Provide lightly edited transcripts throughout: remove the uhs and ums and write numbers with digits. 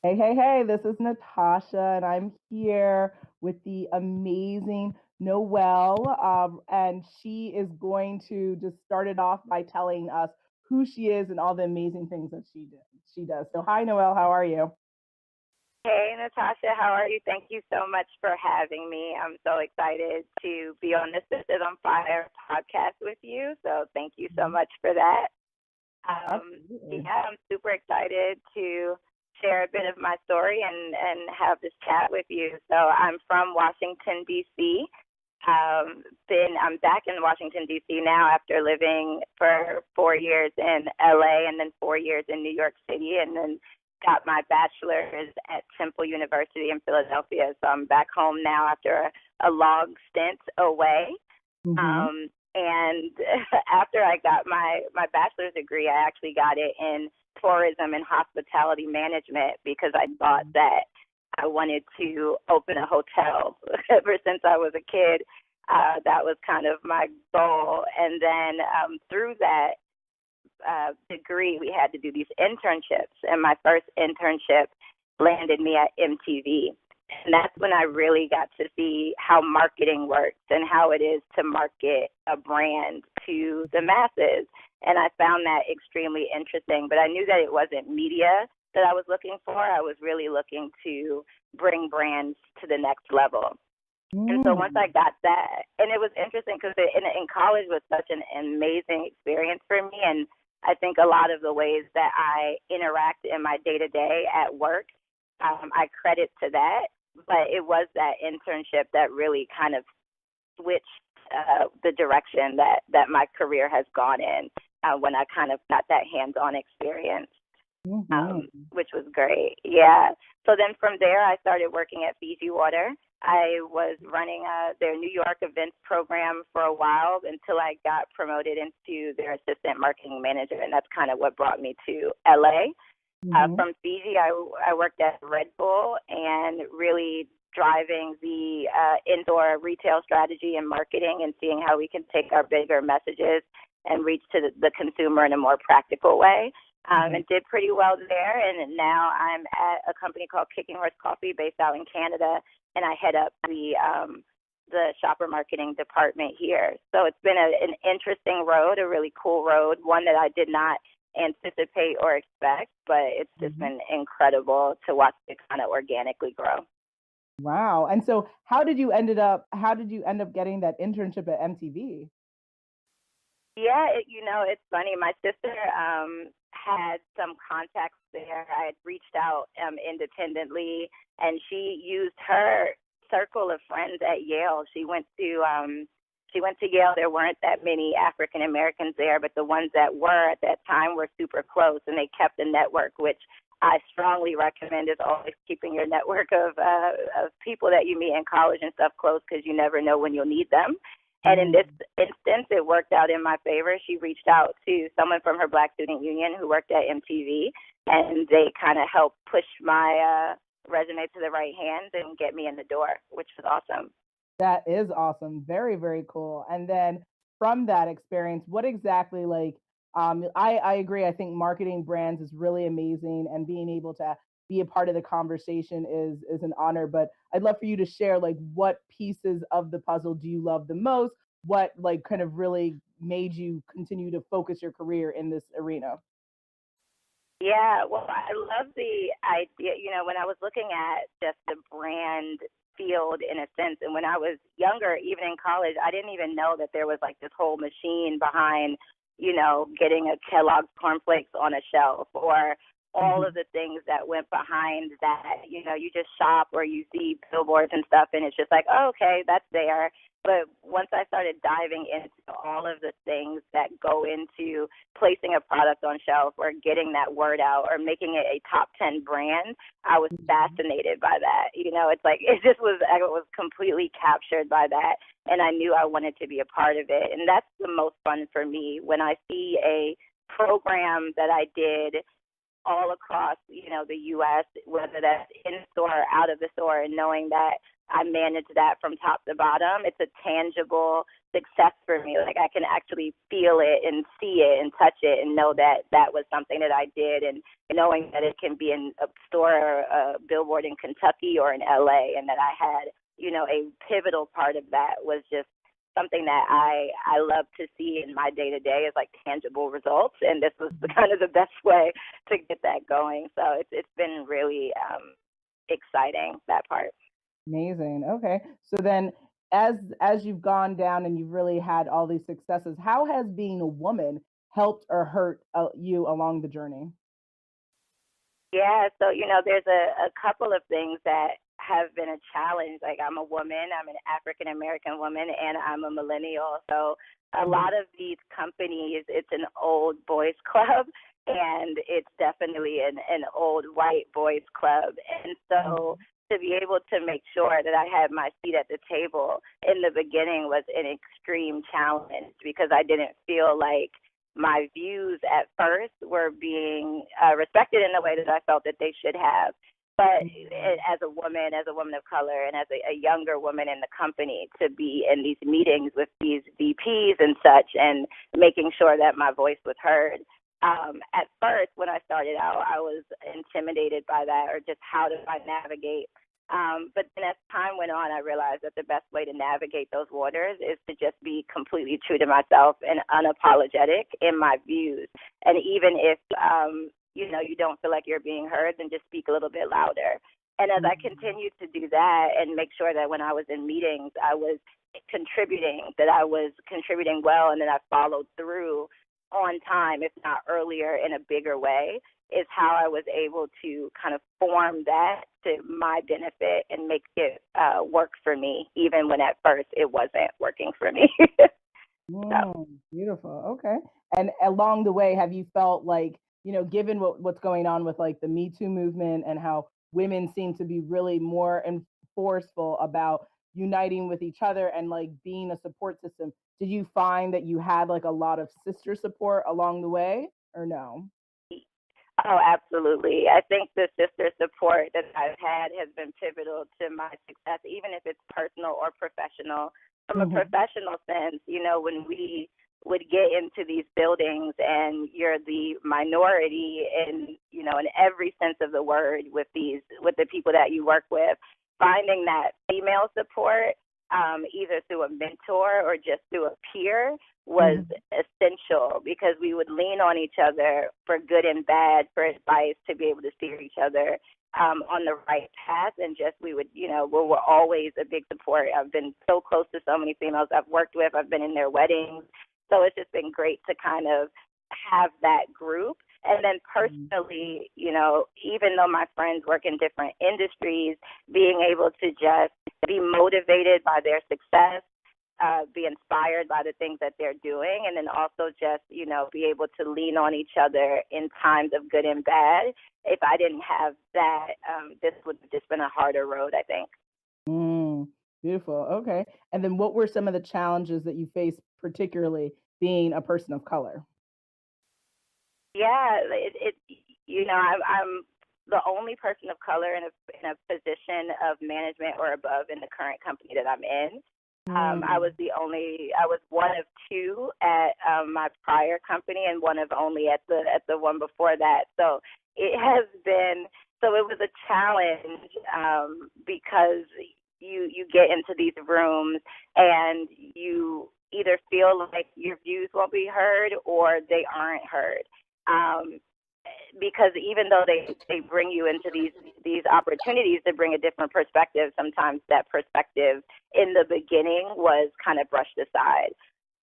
Hey, hey, hey, this is Natasha, and I'm here with the amazing Noelle. And she is going to just start it off by telling us who she is and all the amazing things that she does. So, hi, Noelle, how are you? Hey, Natasha, how are you? Thank you so much for having me. I'm so excited to be on the Sistas on Fire podcast with you. So, thank you so Mhm. much for that. Absolutely. Yeah, I'm super excited to share a bit of my story and have this chat with you. So, I'm from Washington, D.C. I'm back in Washington, D.C. now after living for 4 years in LA and then 4 years in New York City, and then got my bachelor's at Temple University in Philadelphia. So I'm back home now after a long stint away. Hmm. And after I got my bachelor's degree, I actually got it in tourism and hospitality management because I thought that I wanted to open a hotel. Ever since I was a kid, that was kind of my goal. And then through that degree, we had to do these internships, and my first internship landed me at MTV. And that's when I really got to see how marketing works and how it is to market a brand to the masses. And I found that extremely interesting. But I knew that it wasn't media that I was looking for. I was really looking to bring brands to the next level. And so once I Mm. got that, and it was interesting because in college was such an amazing experience for me. And I think a lot of the ways that I interact in my day to day at work, I credit to that. But it was that internship that really kind of switched the direction that my career has gone in when I kind of got that hands on experience, Hmm. which was great. Yeah. So then from there, I started working at FIJI Water. I was running their New York events program for a while until I got promoted into their assistant marketing manager, and that's kind of what brought me to LA. Hmm. From Fiji, I worked at Red Bull and really driving the indoor retail strategy and marketing and seeing how we can take our bigger messages and reach to the consumer in a more practical way. Hmm. And did pretty well there. And now I'm at a company called Kicking Horse Coffee based out in Canada, and I head up the shopper marketing department here. So it's been an interesting road, a really cool road, one that I did not anticipate or expect, but it's just Hmm. been incredible to watch it kind of organically grow. Wow. And so, how did you end up getting that internship at MTV? Yeah, it's funny. My sister had some contacts there. I had reached out independently, and she used her circle of friends at Yale. She went to Yale. There weren't that many African Americans there, but the ones that were at that time were super close, and they kept a network, which I strongly recommend is always keeping your network of people that you meet in college and stuff close because you never know when you'll need them. And in this Mm. instance, it worked out in my favor. She reached out to someone from her Black Student Union who worked at MTV, and they kind of helped push my resume to the right hands and get me in the door, which was awesome. That is awesome. Very, very cool. And then from that experience, what exactly I agree. I think marketing brands is really amazing and being able to be a part of the conversation is an honor. But I'd love for you to share like what pieces of the puzzle do you love the most? What like kind of really made you continue to focus your career in this arena? Yeah, well, I love the idea. When I was looking at just the brand field in a sense, and when I was younger, even in college, I didn't even know that there was like this whole machine behind, getting a Kellogg's cornflakes on a shelf or all of Hmm. the things that went behind that. You just shop or you see billboards and stuff, and it's just like, oh, okay, that's there. But once I started diving into all of the things that go into placing a product on shelf or getting that word out or making it a top 10 brand, I was fascinated by that. It's like I was completely captured by that, and I knew I wanted to be a part of it. And that's the most fun for me when I see a program that I did all across, the U.S., whether that's in store or out of the store, and knowing that I manage that from top to bottom. It's a tangible success for me. Like I can actually feel it and see it and touch it and know that that was something that I did, and knowing that it can be in a store or a billboard in Kentucky or in LA, and that I had, a pivotal part of that was just something that I love to see in my day to day, is like tangible results, and this was kind of the best way to get that going. So it's been really exciting, that part. Amazing. Okay. So then as you've gone down and you've really had all these successes, how has being a woman helped or hurt you along the journey? Yeah, so there's a couple of things that have been a challenge. Like I'm a woman, I'm an African American woman, and I'm a millennial. So a Mhm. lot of these companies, it's an old boys club, and it's definitely an old white boys club. And so Mhm. to be able to make sure that I had my seat at the table in the beginning was an extreme challenge, because I didn't feel like my views at first were being respected in the way that I felt that they should have. But Mhm. as a woman of color, and as a younger woman in the company, to be in these meetings with these VPs and such, and making sure that my voice was heard. At first, when I started out, I was intimidated by that, or just how do I navigate. But then as time went on, I realized that the best way to navigate those waters is to just be completely true to myself and unapologetic in my views. And even if, you don't feel like you're being heard, then just speak a little bit louder. And as I Mhm. continued to do that and make sure that when I was in meetings, I was contributing well, and then I followed through on time, if not earlier, in a bigger way, is how I was able to kind of form that to my benefit and make it work for me, even when at first it wasn't working for me. So. Beautiful. Okay. And along the way, have you felt like, given what's going on with like the Me Too movement and how women seem to be really more and forceful about uniting with each other and like being a support system, did you find that you had like a lot of sister support along the way or no? Oh, absolutely. I think the sister support that I've had has been pivotal to my success, even if it's personal or professional. From a Hmm. professional sense, when we would get into these buildings and you're the minority in every sense of the word with the people that you work with, finding that female support, either through a mentor or just through a peer, was Hmm. essential, because we would lean on each other for good and bad, for advice, to be able to steer each other on the right path. And just we were always a big support. I've been so close to so many females I've worked with. I've been in their weddings. So it's just been great to kind of have that group. And then personally, even though my friends work in different industries, being able to just be motivated by their success, be inspired by the things that they're doing, and then also just, be able to lean on each other in times of good and bad. If I didn't have that, this would have just been a harder road, I think. Mm, beautiful. Okay. And then what were some of the challenges that you faced, particularly being a person of color? Yeah, I'm the only person of color in a position of management or above in the current company that I'm in. Mm. I was one of two at my prior company, and one of only at the one before that. So it has been, so it was a challenge, because you get into these rooms and you either feel like your views won't be heard or they aren't heard. Um, because even though they bring you into these opportunities to bring a different perspective, sometimes that perspective in the beginning was kind of brushed aside.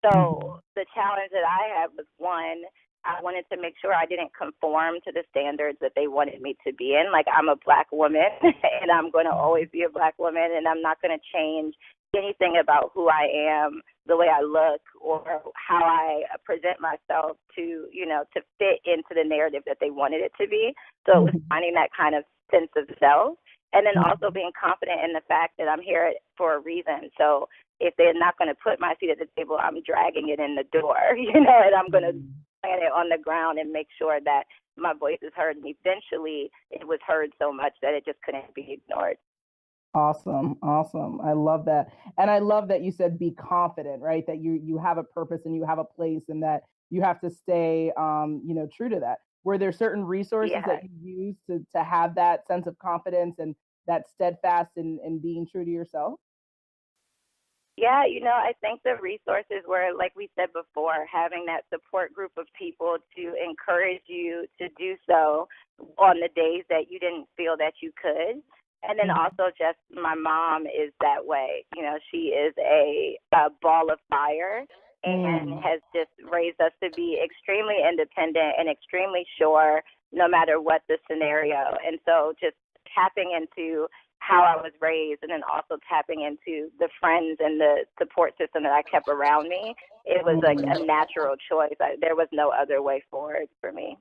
So Mhm. the challenge that I had was, one, I wanted to make sure I didn't conform to the standards that they wanted me to be in. Like, I'm a black woman and I'm going to always be a black woman, and I'm not going to change anything about who I am, the way I look, or how I present myself to fit into the narrative that they wanted it to be. So it was Mhm. finding that kind of sense of self, and then also Mhm. being confident in the fact that I'm here for a reason. So if they're not going to put my seat at the table, I'm dragging it in the door, and I'm going to Mhm. plant it on the ground and make sure that my voice is heard. And eventually it was heard so much that it just couldn't be ignored. Awesome, awesome. I love that. And I love that you said be confident, right? That you have a purpose and you have a place and that you have to stay true to that. Were there certain resources that Yeah. you use to have that sense of confidence and that steadfast in being true to yourself? Yeah, I think the resources were, like we said before, having that support group of people to encourage you to do so on the days that you didn't feel that you could. And then Mhm. also just my mom is that way. She is a ball of fire and Mm. has just raised us to be extremely independent and extremely sure no matter what the scenario. And so just tapping into how I was raised and then also tapping into the friends and the support system that I kept around me, it was like Mm. a natural choice. There was no other way forward for me.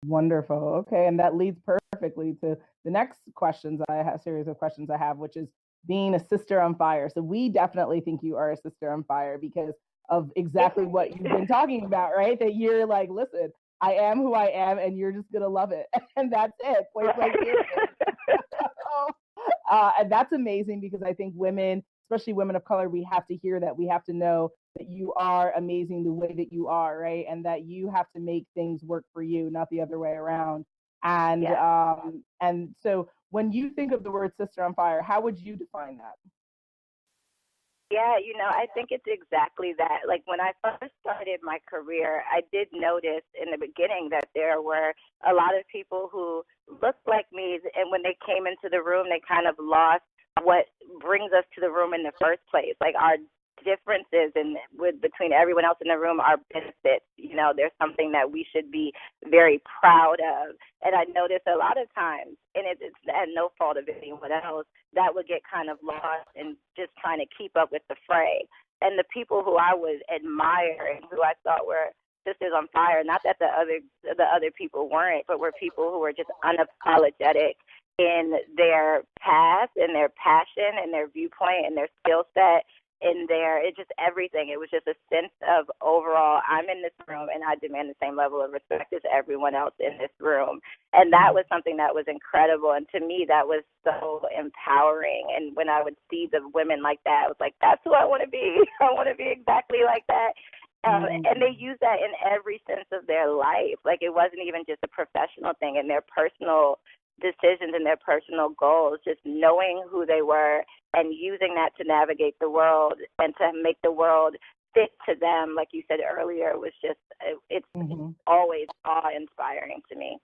Wonderful. Okay, and that leads perfectly to the next questions I have, series of questions I have, which is being a sister on fire. So we definitely think you are a sister on fire because of exactly what you've been talking about, right? That you're like, listen, I am who I am, and you're just gonna love it, and that's it. Point Right. blank period. And that's amazing because I think women, especially women of color, we have to hear that. We have to know that you are amazing the way that you are, right? And that you have to make things work for you, not the other way around. Yes. And so when you think of the word sister on fire, how would you define that? Yeah, I think it's exactly that. Like when I first started my career, I did notice in the beginning that there were a lot of people who looked like me, and when they came into the room, they kind of lost what brings us to the room in the first place. Like our differences and with between everyone else in the room are benefits. There's something that we should be very proud of. And I noticed a lot of times, and it's at no fault of anyone else, that would get kind of lost in just trying to keep up with the fray. And the people who I would admire and who I thought were sisters on fire, not that the other people weren't, but were people who were just unapologetic in their path and their passion and their viewpoint and their skill set in there. It just everything. It was just a sense of overall, I'm in this room and I demand the same level of respect as everyone else in this room. And that was something that was incredible. And to me, that was so empowering. And when I would see the women like that, I was like, that's who I want to be. I want to be exactly like that. And they Mm. use that in every sense of their life. Like it wasn't even just a professional thing, in their personal decisions and their personal goals, just knowing who they were and using that to navigate the world and to make the world fit to them, like you said earlier, was just, it's Hmm. always awe inspiring to me.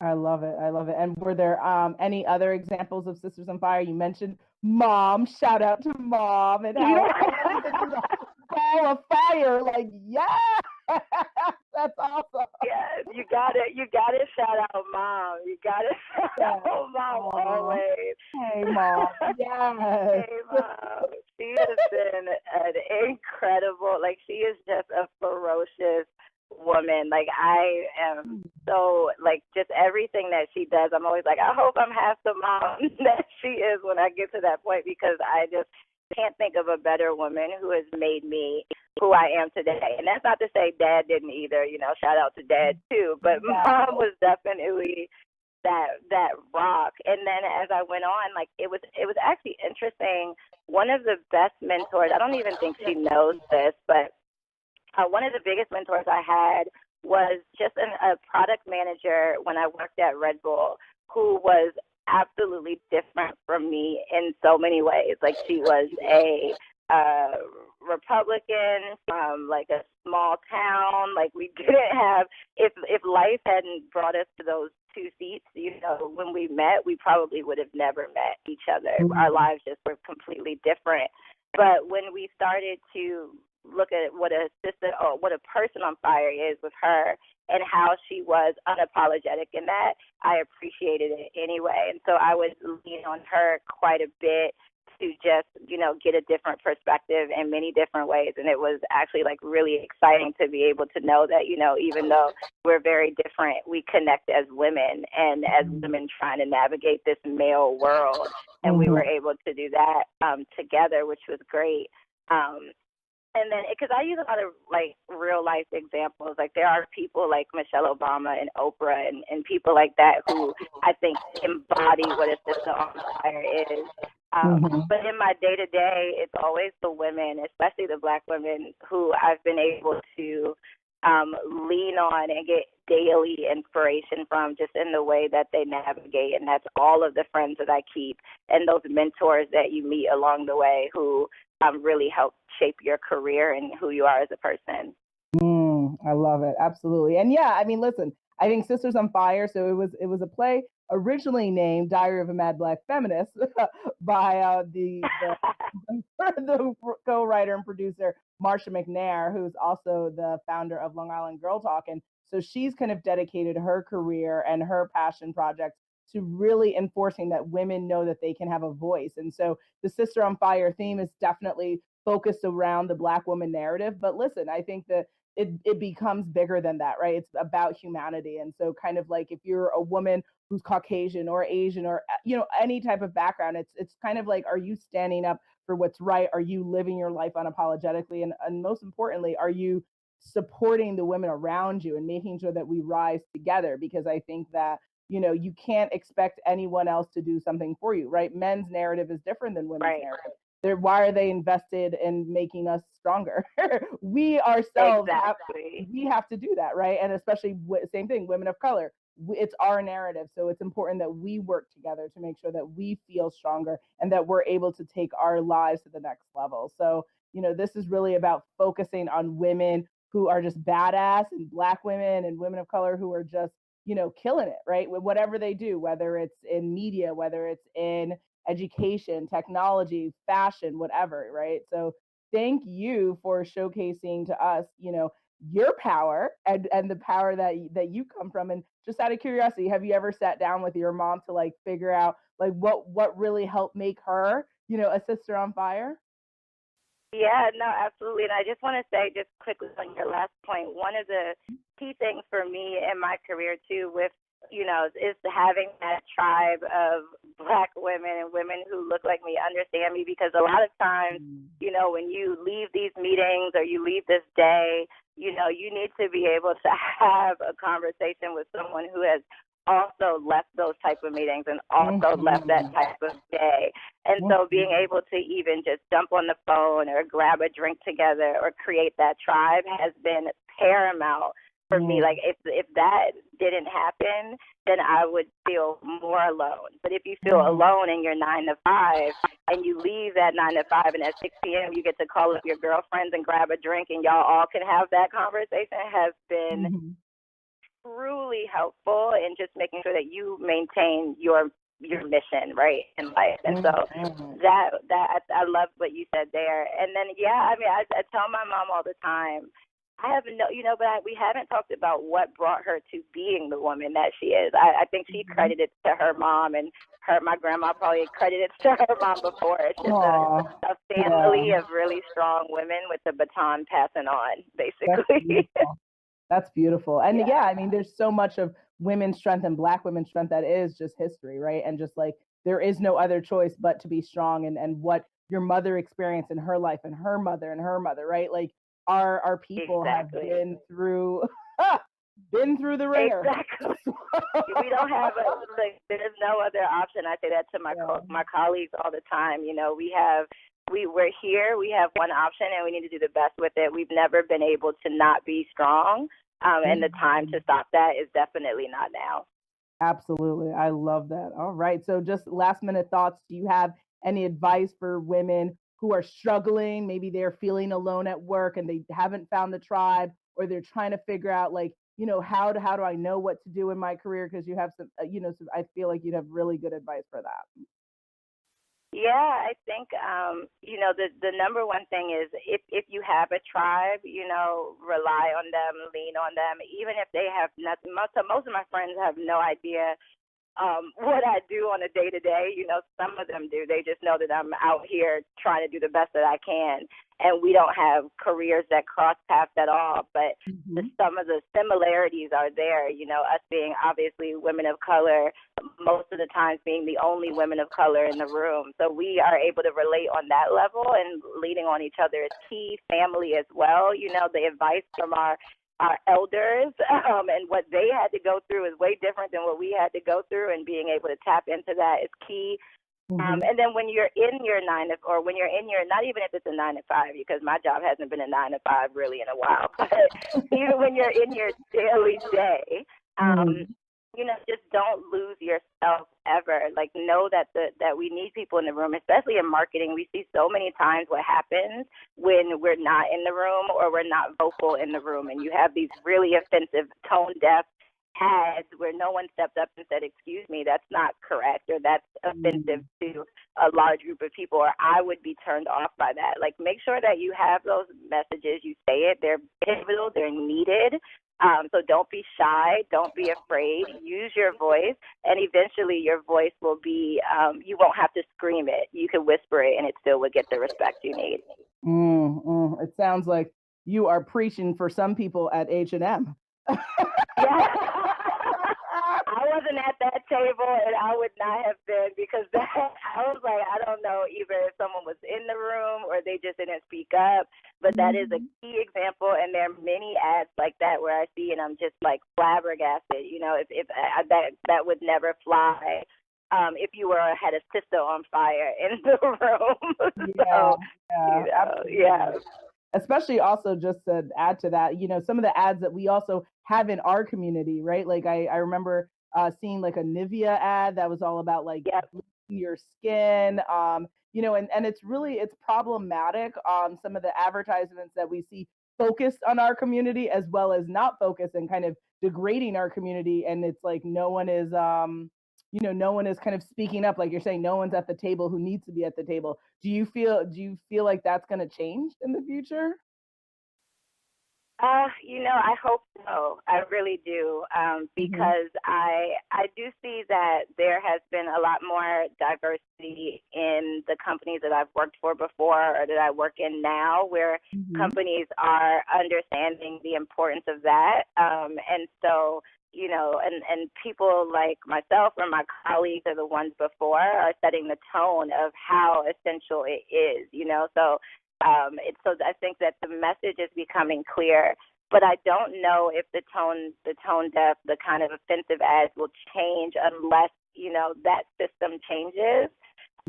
I love it. I love it. And were there any other examples of Sisters on Fire? You mentioned mom. Shout out to mom and how Yeah. she sent you the ball of fire. Like, yeah, that's awesome. Yes, you gotta shout out mom. You gotta shout Yeah. out mom Aw. always. Hey, mom. Yes. Hey mom. She has been an incredible, like she is just a ferocious woman. Like I am so, like, just everything that she does, I'm always like, I hope I'm half the mom that she is when I get to that point, because I just can't think of a better woman who has made me who I am today. And that's not to say dad didn't either, shout out to dad too, but Yeah. mom was definitely that rock. And then as I went on, like it was actually interesting. One of the best mentors, I don't even think she knows this, but one of the biggest mentors I had was just a product manager when I worked at Red Bull, who was absolutely different from me in so many ways. Like she was a uh, Republican from like a small town. Like we didn't have, if life hadn't brought us to those two seats, when we met, we probably would have never met each other. Our Mhm. lives just were completely different. But when we started to look at what a sister or what a person on fire is with her and how she was unapologetic in that, I appreciated it anyway. And so I would lean on her quite a bit to just, get a different perspective in many different ways. And it was actually like really exciting to be able to know that, even though we're very different, we connect as women and as women trying to navigate this male world. And we Mhm. were able to do that together, which was great. And then, because I use a lot of like real life examples, like there are people like Michelle Obama and Oprah and people like that who I think embody what a sister on fire is. Mhm. But in my day to day, it's always the women, especially the Black women, who I've been able to lean on and get daily inspiration from, just in the way that they navigate. And that's all of the friends that I keep and those mentors that you meet along the way who really help shape your career and who you are as a person. I love it. Absolutely. And yeah, I mean, listen, I think Sisters on Fire, so it was a play originally named Diary of a Mad Black Feminist by the co-writer and producer Marsha McNair, who's also the founder of Long Island Girl Talk. And so she's kind of dedicated her career and her passion projects to really enforcing that women know that they can have a voice. And so the Sister on Fire theme is definitely focused around the Black woman narrative. But listen, I think that it becomes bigger than that, right? It's about humanity. And so kind of like if you're a woman who's Caucasian or Asian or any type of background, it's kind of like, are you standing up for what's right? Are you living your life unapologetically? And most importantly, are you supporting the women around you and making sure that we rise together? Because I think that you can't expect anyone else to do something for you, right? Men's narrative is different than women's Right. narrative. Why are they invested in making us stronger? We ourselves Exactly. we have to do that, right? And especially same thing, women of color. It's our narrative, so it's important that we work together to make sure that we feel stronger and that we're able to take our lives to the next level. So this is really about focusing on women who are just badass, and Black women and women of color who are just killing it, right? With whatever they do, whether it's in media, whether it's in education, technology, fashion, whatever, right? So thank you for showcasing to us, your power and the power that you come from. And just out of curiosity, have you ever sat down with your mom to like figure out like what really helped make her, a sister on fire? Yeah, no, absolutely. And I just want to say, just quickly on your last point, one of the key things for me in my career too, with is having that tribe of Black women and women who look like me, understand me, because a lot of times, when you leave these meetings or you leave this day, you need to be able to have a conversation with someone who has also left those type of meetings and also left that type of day. And so being able to even just jump on the phone or grab a drink together or create that tribe has been paramount for me. Like if that didn't happen, then I would feel more alone. But if you feel alone in your 9 to 5 and you leave that 9 to 5 and at 6 p.m. you get to call up your girlfriends and grab a drink and y'all all can have that conversation, has been truly helpful in just making sure that you maintain your mission, right, in life. And so that I love what you said there. And then I mean, I tell my mom all the time, I have but we haven't talked about what brought her to being the woman that she is. I think she credited to her mom, and my grandma probably credited to her mom before. It's just a family of really strong women with the baton passing on, basically. That's beautiful. And I mean, there's so much of women's strength and Black women's strength that is just history, right? And just like there is no other choice but to be strong, and what your mother experienced in her life and her mother, right? Like our people have been through the ringer. Exactly. We don't have there's no other option. I say that to my colleagues all the time. We're here, we have one option, and we need to do the best with it. We've never been able to not be strong, and the time to stop that is definitely not now. Absolutely. I love that. All right. So just last minute thoughts. Do you have any advice for women who are struggling? Maybe they're feeling alone at work and they haven't found the tribe, or they're trying to figure out like, how do I know what to do in my career? Because you have some, I feel like you'd have really good advice for that. Yeah, I think the number one thing is if you have a tribe, rely on them, lean on them, even if they have nothing. Most of my friends have no idea what I do on a day to day. Some of them do. They just know that I'm out here trying to do the best that I can, and we don't have careers that cross paths at all. But some of the similarities are there. Us being obviously women of color, most of the times being the only women of color in the room. So we are able to relate on that level, and leaning on each other is key. Family as well. The advice from our elders and what they had to go through is way different than what we had to go through, and being able to tap into that is key. Mm-hmm. And then when you're in your or when you're in your, not even if it's a 9 to 5, because my job hasn't been a 9 to 5 really in a while, but even when you're in your daily day, Mm-hmm. just don't lose yourself ever. Like, know that that we need people in the room, especially in marketing. We see so many times what happens when we're not in the room or we're not vocal in the room, and you have these really offensive, tone deaf ads where no one stepped up and said, excuse me, that's not correct, or that's offensive to a large group of people, or I would be turned off by that. Like, make sure that you have those messages, you say it, they're pivotal, they're needed. So don't be shy, don't be afraid, use your voice, and eventually your voice will be, you won't have to scream it. You can whisper it and it still will get the respect you need. It sounds like you are preaching for some people at H&M. Yeah. I wasn't at that table, and I would not have been, because I was like, I don't know either if someone was in the room or they just didn't speak up. But that is a key example, and there are many ads like that where I see and I'm just like flabbergasted. If that would never fly. If you had a sister on fire in the room. Yeah, So, absolutely. yeah. Especially also, just to add to that, some of the ads that we also have in our community, right? Like I remember seeing like a Nivea ad that was all about like Yep. your skin, and it's problematic. Some of the advertisements that we see focused on our community as well as not focused and kind of degrading our community. And it's like no one is kind of speaking up, like you're saying, no one's at the table who needs to be at the table. Do you feel like that's going to change in the future? I hope so. I really do, Mm-hmm. because I do see that there has been a lot more diversity in the companies that I've worked for before or that I work in now, where Mm-hmm. companies are understanding the importance of that. And so, and people like myself or my colleagues or the ones before are setting the tone of how essential it is. So so I think that the message is becoming clear, but I don't know if the tone deaf, the kind of offensive ads will change unless that system changes.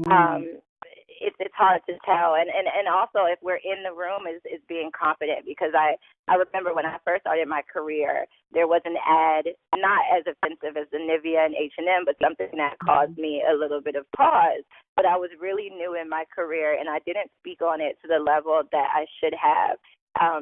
Mm-hmm. Um, it's hard to tell, and also if we're in the room is being confident, because I remember when I first started my career, there was an ad not as offensive as the Nivea and H&M, but something that caused me a little bit of pause. But I was really new in my career, and I didn't speak on it to the level that I should have.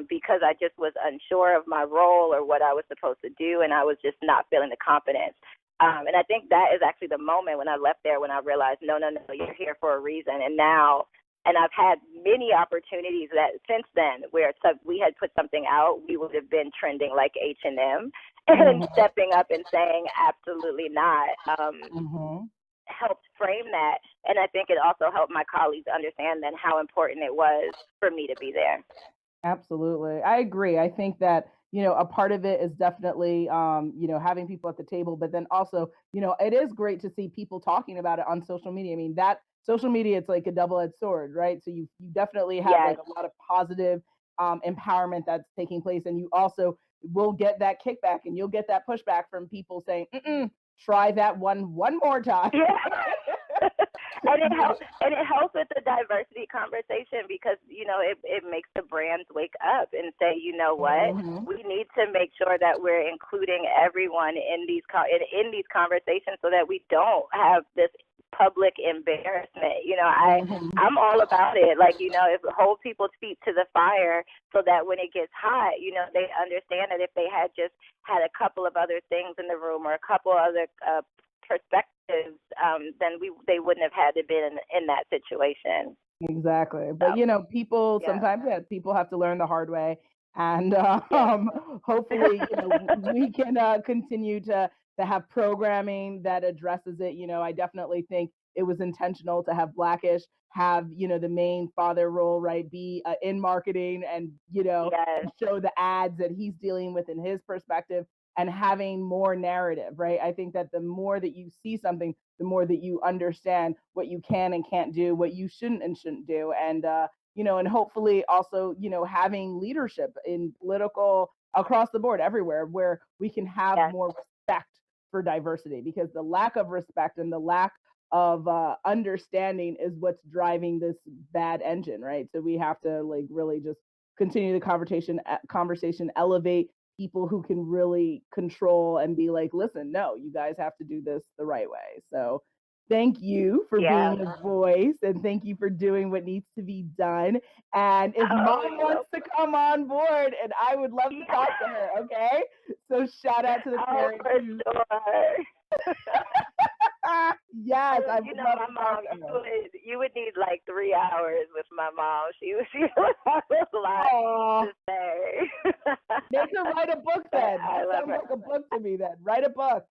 Because I just was unsure of my role or what I was supposed to do, and I was just not feeling the confidence. And I think that is actually the moment when I left there, when I realized, no, you're here for a reason. And I've had many opportunities that since then where we had put something out, we would have been trending like H&M, and stepping up and saying absolutely not. Mm-hmm. Helped frame that, and I think it also helped my colleagues understand then how important it was for me to be there. Absolutely. I agree. I think that, a part of it is definitely, having people at the table, but then also, it is great to see people talking about it on social media. I mean, that social media, it's like a double-edged sword, right? So you definitely have Yes. like a lot of positive empowerment that's taking place. And you also will get that kickback and you'll get that pushback from people saying, try that one more time. Yeah. And it helps with the diversity conversation, because it makes the brands wake up and say, you know what, Mhm. we need to make sure that we're including everyone in these conversations, so that we don't have this public embarrassment. Mhm. I'm all about it. Like, if hold people's feet to the fire, so that when it gets hot, they understand that if they had just had a couple of other things in the room or a couple other perspectives, then they wouldn't have had to be in that situation. Exactly. But So, people yeah. sometimes, yeah, people have to learn the hard way. And Yes. hopefully, we can continue to have programming that addresses it. I definitely think it was intentional to have Blackish have, the main father role, right, be in marketing and, Yes. and show the ads that he's dealing with in his perspective and having more narrative, right? I think that the more that you see something, the more that you understand what you can and can't do, what you shouldn't and shouldn't do. And, and hopefully also, having leadership in political across the board everywhere where we can have Yes. more respect for diversity, because the lack of respect and the lack of understanding is what's driving this bad engine, right? So we have to like really just continue the conversation, elevate people who can really control and be like, listen, no, you guys have to do this the right way. So thank you for Yeah. being a voice, and thank you for doing what needs to be done. And if mom wants to come on board, and I would love to talk to her, okay? So shout out to the parents. For sure. Yes, I would love my to mom, talk to her. you would need like 3 hours with my mom. She would have a lot to say. Make her write a book then. That sounds like a book to me then. Write a book.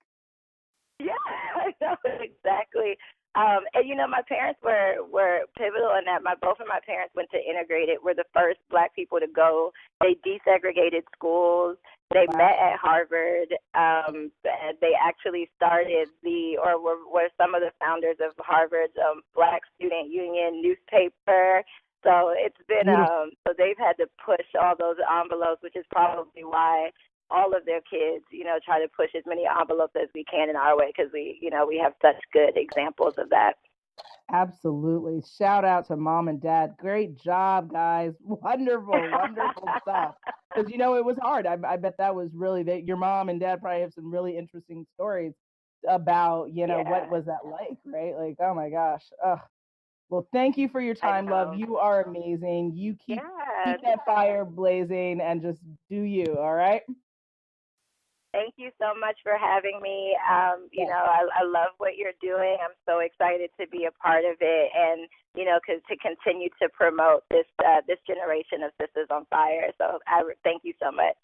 Yeah, I know exactly. And my parents were pivotal in that. Both of my parents went to integrated. We're the first Black people to go. They desegregated schools. They met at Harvard. They actually started were some of the founders of Harvard's Black Student Union newspaper. So it's been so they've had to push all those envelopes, which is probably why all of their kids, try to push as many envelopes as we can in our way, because we have such good examples of that. Absolutely. Shout out to mom and dad. Great job, guys. Wonderful, wonderful stuff. Because, it was hard. I bet that was really that your mom and dad probably have some really interesting stories about, what was that like, right? Like, oh my gosh. Ugh. Well, thank you for your time, love. You are amazing. You keep that fire blazing and just do you, all right? Thank you so much for having me. I love what you're doing. I'm so excited to be a part of it, and to continue to promote this generation of Sistas on Fire. So I thank you so much.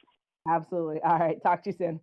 Absolutely. All right. Talk to you soon.